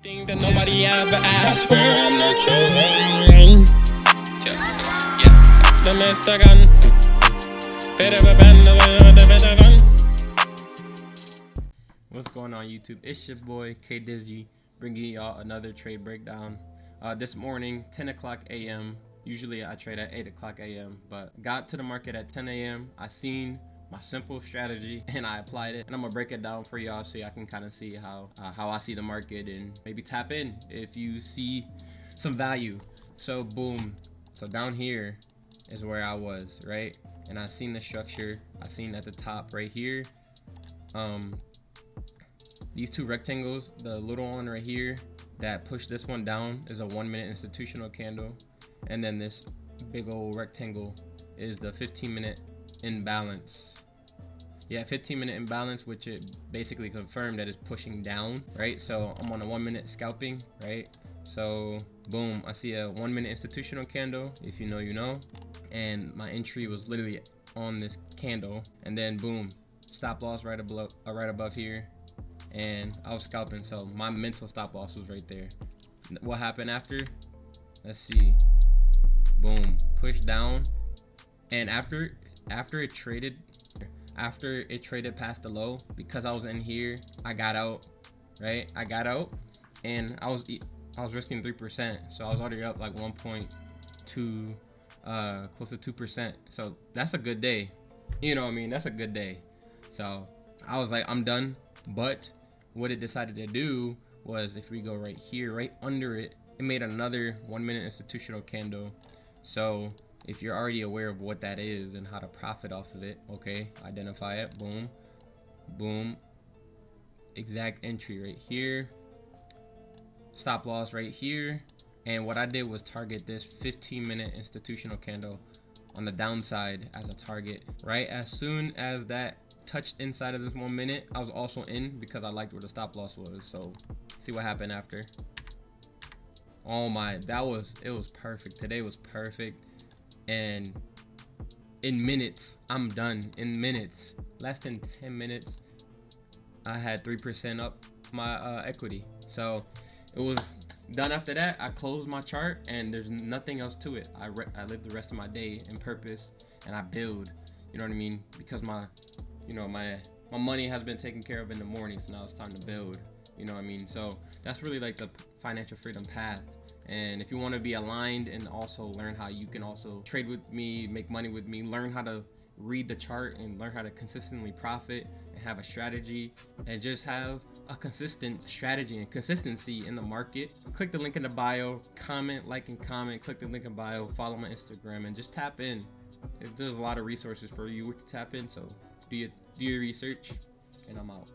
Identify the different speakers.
Speaker 1: Everything that nobody ever asked for, I'm not chosen. The Mr. Gun. What's going on, YouTube? It's your boy K Dizzy, bringing y'all another trade breakdown. This morning, 10 o'clock a.m. Usually I trade at 8 o'clock a.m. but got to the market at 10 a.m. I seen my simple strategy and I applied it, and I'm gonna break it down for y'all so y'all can kind of see how I see the market and maybe tap in if you see some value. So boom, so down here is where I was, right? And I seen the structure. I seen at the top right here, these two rectangles, the little one right here that pushed this one down is a 1 minute institutional candle, and then this big old rectangle is the 15-minute imbalance. Yeah, 15-minute imbalance, which it basically confirmed that it's pushing down, right? So I'm on a 1 minute scalping, right? So boom, I see a 1 minute institutional candle. If you know, you know. And my entry was literally on this candle, and then boom, stop loss right above here, and I was scalping. So my mental stop loss was right there. What happened after? Let's see. Boom, push down, and after it traded past the low, because I was in here, I got out, right? I got out, and I was risking 3%, so I was already up like 1.2, close to 2%. So that's a good day, you know what I mean? That's a good day. So I was like, I'm done. But what it decided to do was, if we go right here, right under it, it made another 1 minute institutional candle. So if you're already aware of what that is and how to profit off of it, okay, identify it. Boom, boom, exact entry right here, stop loss right here. And what I did was target this 15-minute institutional candle on the downside as a target. Right as soon as that touched inside of this 1 minute, I was also in because I liked where the stop loss was. So see what happened after. Oh my, it was perfect. Today was perfect. And in minutes, I'm done. In minutes, less than 10 minutes, I had 3% up my equity. So it was done. After that, I closed my chart, and there's nothing else to it. I live the rest of my day in purpose, and I build, you know what I mean? Because my money has been taken care of in the morning, so now it's time to build, you know what I mean? So that's really like the financial freedom path. And if you want to be aligned and also learn how you can also trade with me, make money with me, learn how to read the chart and learn how to consistently profit and have a strategy and just have a consistent strategy and consistency in the market, click the link in the bio, comment, like, and comment. Click the link in bio, follow my Instagram, and just tap in. There's a lot of resources for you to tap in, so do your research, and I'm out.